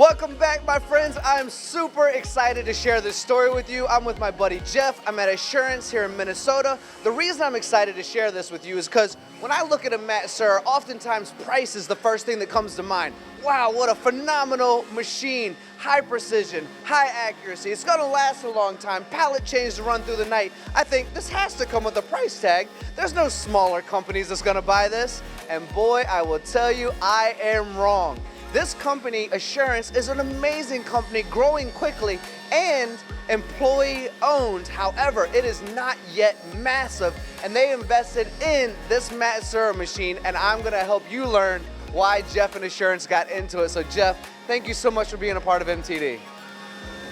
Welcome back, my friends. I'm super excited to share this story with you. I'm with my buddy Jeff. I'm at Assurance here in Minnesota. The reason I'm excited to share this with you is because when I look at a Matsuura, oftentimes price is the first thing that comes to mind. Wow, what a phenomenal machine. High precision, high accuracy. It's gonna last a long time. Pallet chains to run through the night. I think this has to come with a price tag. There's no smaller companies that's gonna buy this. And boy, I will tell you, I am wrong. This company, Assurance, is an amazing company, growing quickly and employee owned. However, it is not yet massive, and they invested in this Matsuura machine, and I'm gonna help you learn why Jeff and Assurance got into it. So Jeff, thank you so much for being a part of MTD.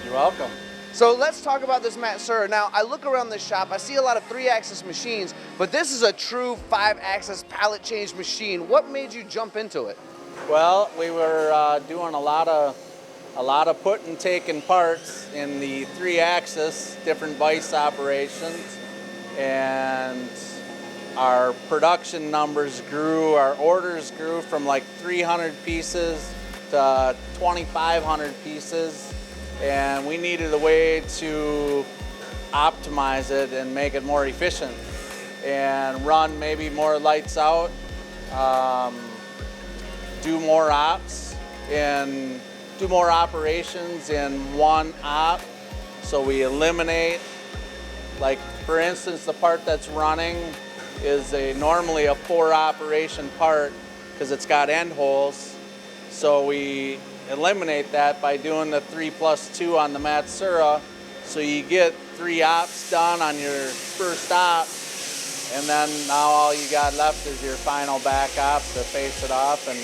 You're welcome. So let's talk about this Matsuura. Now, I look around this shop, I see a lot of 3-axis machines, but this is a true 5-axis pallet change machine. What made you jump into it? Well, we were doing a lot of put and taking parts in the 3-axis, different vice operations, and our production numbers grew. Our orders grew from like 300 pieces to 2,500 pieces, and we needed a way to optimize it and make it more efficient and run maybe more lights out. Do more ops and do more operations in one op, so we eliminate, like for instance, the part that's running is normally a 4-operation part because it's got end holes, so we eliminate that by doing the 3+2 on the Matsuura, so you get 3 ops done on your first op, and then now all you got left is your final back op to face it off and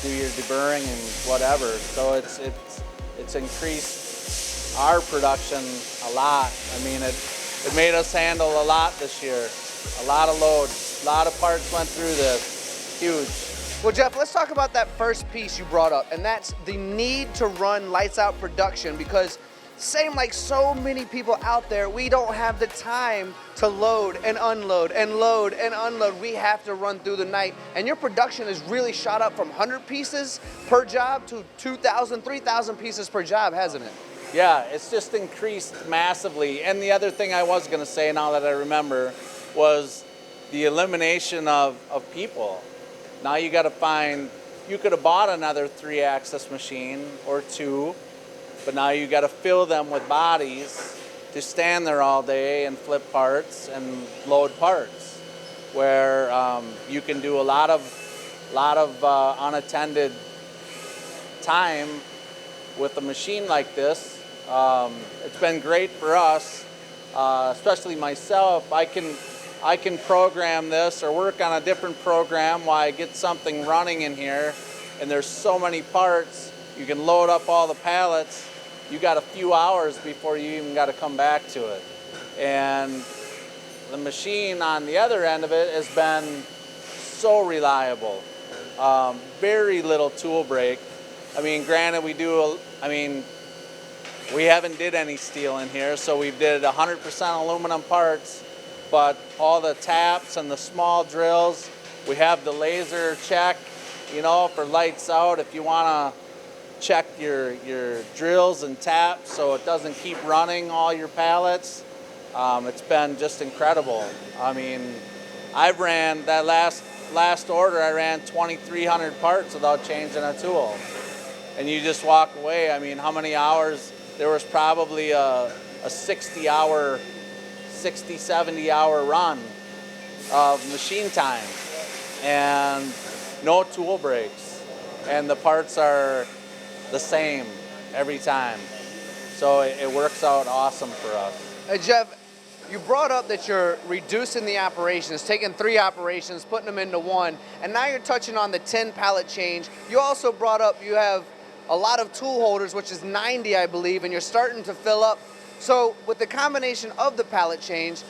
do your deburring and whatever. So it's increased our production a lot. I mean, it made us handle a lot this year. A lot of loads, a lot of parts went through this. Huge. Well, Jeff, let's talk about that first piece you brought up, and that's the need to run lights out production, because same like so many people out there, we don't have the time to load and unload and load and unload. We have to run through the night, and your production has really shot up from 100 pieces per job to 2,000, 3,000 pieces per job, hasn't it? Yeah, it's just increased massively. And the other thing I was gonna say, now that I remember, was the elimination of people. Now you gotta find, you could have bought another 3-axis machine or 2, but now you got to fill them with bodies to stand there all day and flip parts and load parts, where you can do a lot of unattended time with a machine like this. It's been great for us, especially myself. I can program this or work on a different program while I get something running in here, and there's so many parts. You can load up all the pallets. You got a few hours before you even got to come back to it. And the machine on the other end of it has been so reliable. Very little tool break. I mean, granted, we haven't did any steel in here, so we did 100% aluminum parts, but all the taps and the small drills, we have the laser check, you know, for lights out if you want to check your drills and taps so it doesn't keep running all your pallets. It's been just incredible. I mean, I ran that last order, I ran 2,300 parts without changing a tool. And you just walk away. I mean, how many hours? There was probably a 60, 70 hour run of machine time and no tool breaks. And the parts are the same every time. So it works out awesome for us. Hey Jeff, you brought up that you're reducing the operations, taking 3 operations, putting them into 1, and now you're touching on the 10 pallet change. You also brought up you have a lot of tool holders, which is 90, I believe, and you're starting to fill up. So with the combination of the pallet change,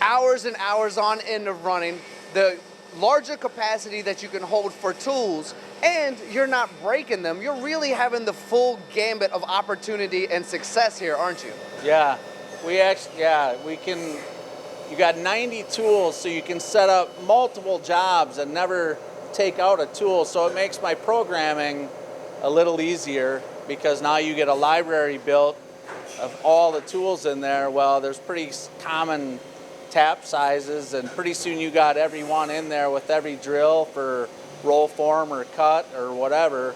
hours and hours on end of running, the larger capacity that you can hold for tools, and you're not breaking them, you're really having the full gambit of opportunity and success here, aren't you? Yeah, you got 90 tools, so you can set up multiple jobs and never take out a tool, so it makes my programming a little easier. because now you get a library built of all the tools in there. Well, there's pretty common tap sizes, and pretty soon you got every one in there with every drill for roll form or cut or whatever,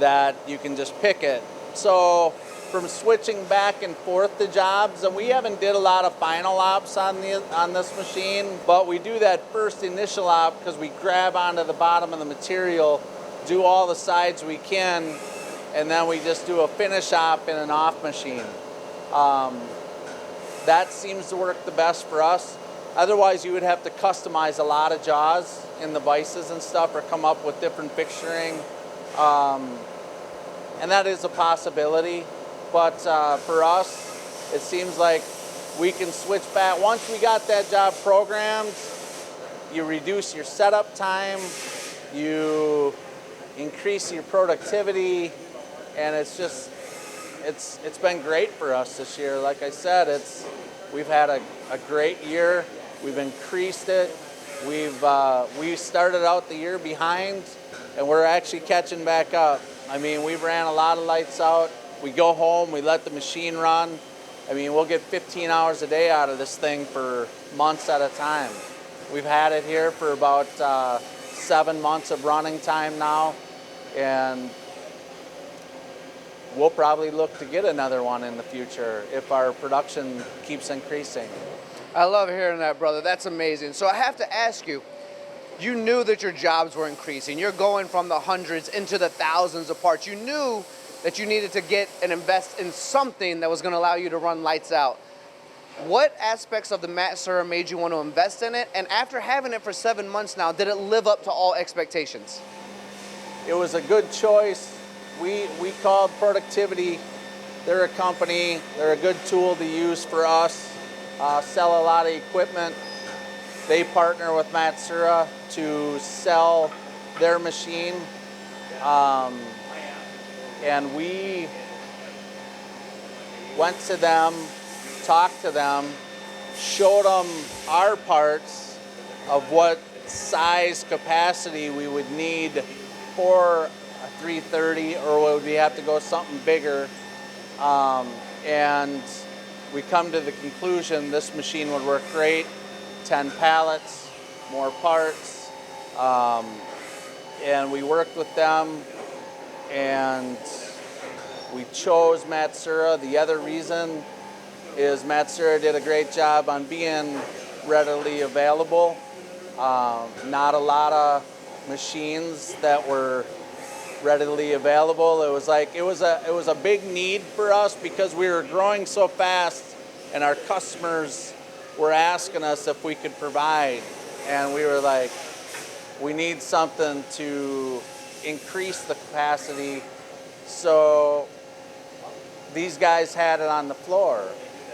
that you can just pick it. So from switching back and forth to jobs, and we haven't did a lot of final ops on this machine, but we do that first initial op because we grab onto the bottom of the material, do all the sides we can, and then we just do a finish op in an off machine. That seems to work the best for us. Otherwise, you would have to customize a lot of jaws in the vices and stuff, or come up with different fixturing. And that is a possibility. But for us, it seems like we can switch back. Once we got that job programmed, you reduce your setup time, you increase your productivity, and it's just, it's been great for us this year. Like I said, we've had a great year. We've increased it. We started out the year behind, and we're actually catching back up. I mean, we ran a lot of lights out. We go home, we let the machine run. I mean, we'll get 15 hours a day out of this thing for months at a time. We've had it here for about 7 months of running time now, and we'll probably look to get another one in the future if our production keeps increasing. I love hearing that, brother. That's amazing. So I have to ask you, you knew that your jobs were increasing. You're going from the hundreds into the thousands of parts. You knew that you needed to get and invest in something that was going to allow you to run lights out. What aspects of the Matsuura made you want to invest in it? And after having it for 7 months now, did it live up to all expectations? It was a good choice. We called Productivity. They're a company. They're a good tool to use for us. Sell a lot of equipment. They partner with Matsuura to sell their machine. And we went to them, talked to them, showed them our parts of what size capacity we would need for a 330, or would we have to go something bigger. And we come to the conclusion this machine would work great. 10 pallets, more parts. And we worked with them, and we chose Matsuura. The other reason is Matsuura did a great job on being readily available. Not a lot of machines that were readily available. It was a big need for us because we were growing so fast, and our customers were asking us if we could provide, and we were like, we need something to increase the capacity. So these guys had it on the floor,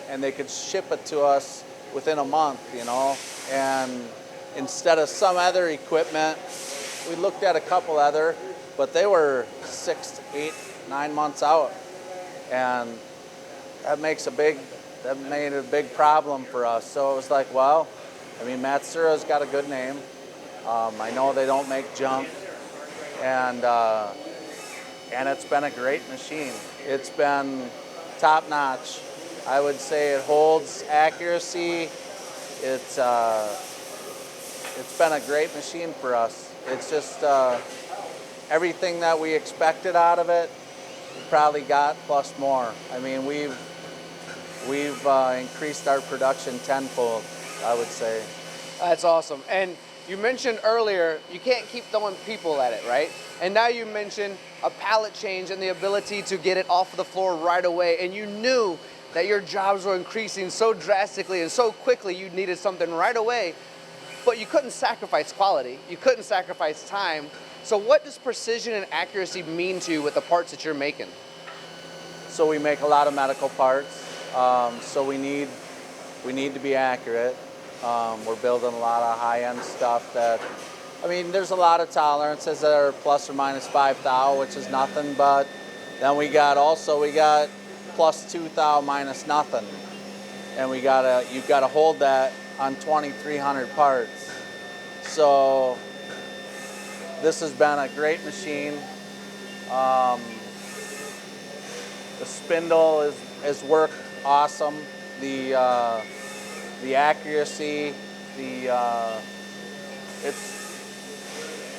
and they could ship it to us within a month, you know. And instead of some other equipment, we looked at a couple other, but they were 6, 8, 9 months out, and that made it a big problem for us. So it was like, well, I mean, Matsuura's got a good name. I know they don't make junk, and it's been a great machine. It's been top notch. I would say it holds accuracy. It's been a great machine for us. It's just everything that we expected out of it, we probably got plus more. I mean, we've increased our production tenfold, I would say. That's awesome. And you mentioned earlier, you can't keep throwing people at it, right? And now you mentioned a pallet change and the ability to get it off the floor right away. And you knew that your jobs were increasing so drastically and so quickly, you needed something right away, but you couldn't sacrifice quality. You couldn't sacrifice time. So what does precision and accuracy mean to you with the parts that you're making? So we make a lot of medical parts. So we need to be accurate. We're building a lot of high-end stuff that, I mean, there's a lot of tolerances that are plus or minus 5 thou, which is nothing, but then we got plus 2 thou minus nothing. And you've got to hold that on 2,300 parts. So this has been a great machine. The spindle is worked awesome. The accuracy,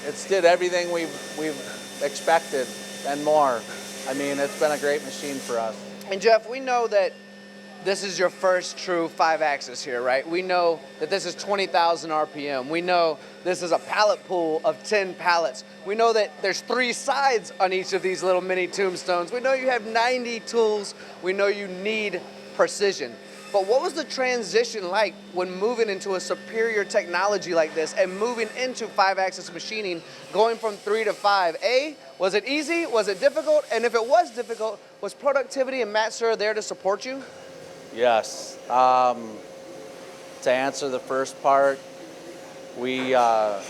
it's did everything we've expected and more. I mean, it's been a great machine for us. And Jeff, we know that this is your first true 5-axis here, right? We know that this is 20,000 RPM. We know this is a pallet pool of 10 pallets. We know that there's 3 sides on each of these little mini tombstones. We know you have 90 tools. We know you need precision. But what was the transition like when moving into a superior technology like this and moving into 5-axis machining, going from 3 to 5? Was it easy? Was it difficult? And if it was difficult, was productivity and Matsuura there to support you? Yes. To answer the first part, I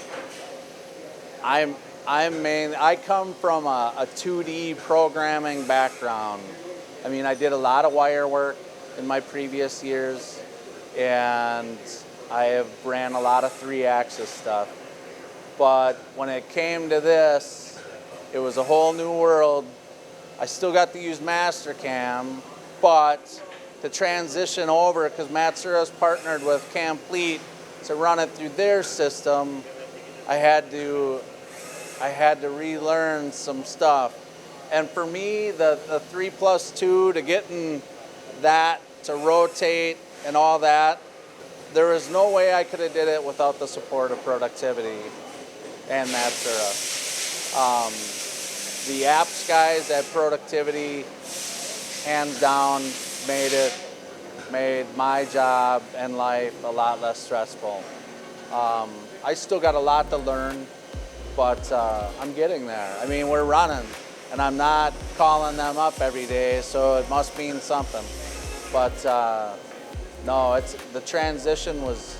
come from a 2D programming background. I mean, I did a lot of wire work in my previous years, and I have ran a lot of 3-axis stuff. But when it came to this, it was a whole new world. I still got to use Mastercam, but to transition over, because Matsuura's partnered with Complete to run it through their system, I had to relearn some stuff. And for me, the 3+2 to getting that to rotate and all that, there was no way I could have did it without the support of Productivity and Matsuura. The apps guys at Productivity, hands down, made my job and life a lot less stressful. I still got a lot to learn, but I'm getting there. I mean, we're running, and I'm not calling them up every day, so it must mean something. But no, the transition was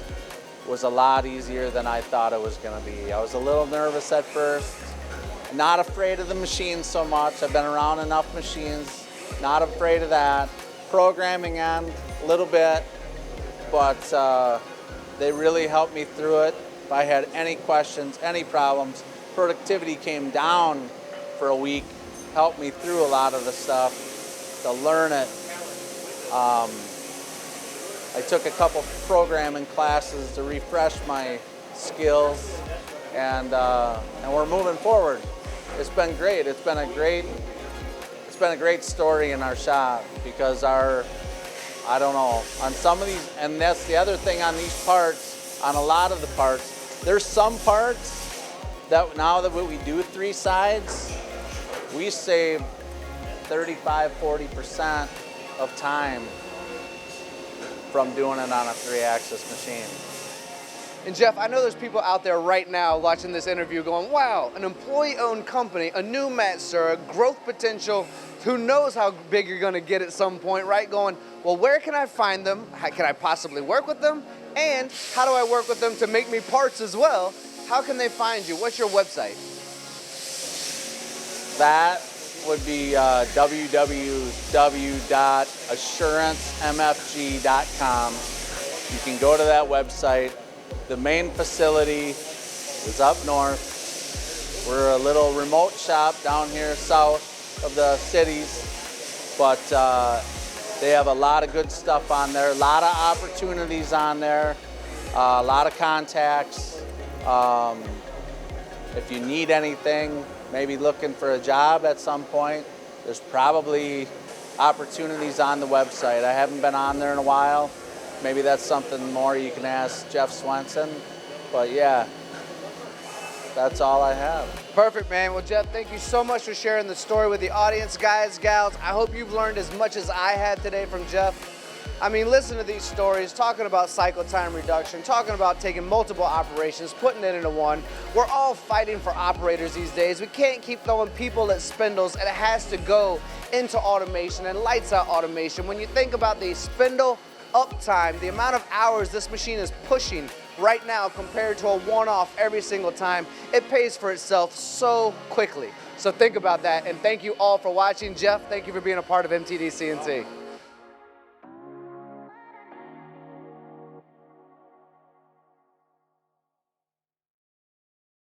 a lot easier than I thought it was going to be. I was a little nervous at first, not afraid of the machines so much. I've been around enough machines, not afraid of that. Programming end a little bit, but they really helped me through it. If I had any questions, any problems, Productivity came down for a week, helped me through a lot of the stuff to learn it. I took a couple programming classes to refresh my skills, and we're moving forward. It's been great. It's been a great story in our shop, because I don't know, on some of these, and that's the other thing on these parts, on a lot of the parts, there's some parts that now that we do 3 sides, we save 35–40% of time from doing it on a 3-axis machine. And Jeff, I know there's people out there right now watching this interview going, wow, an employee-owned company, a new Matsuura, growth potential, who knows how big you're gonna get at some point, right? Going, well, where can I find them? How can I possibly work with them? And how do I work with them to make me parts as well? How can they find you? What's your website? That would be www.assurancemfg.com. You can go to that website. The main facility is up north. We're a little remote shop down here south of the cities, but they have a lot of good stuff on there, a lot of opportunities on there, a lot of contacts. If you need anything, maybe looking for a job at some point, there's probably opportunities on the website. I haven't been on there in a while. Maybe that's something more you can ask Jeff Swenson. But yeah, that's all I have. Perfect, man. Well, Jeff, thank you so much for sharing the story with the audience. Guys, gals, I hope you've learned as much as I had today from Jeff. I mean, listen to these stories, talking about cycle time reduction, talking about taking multiple operations, putting it into one. We're all fighting for operators these days. We can't keep throwing people at spindles, and it has to go into automation and lights out automation. When you think about the spindle uptime, the amount of hours this machine is pushing right now compared to a one-off every single time, it pays for itself so quickly. So think about that, and thank you all for watching. Jeff, thank you for being a part of MTD CNC.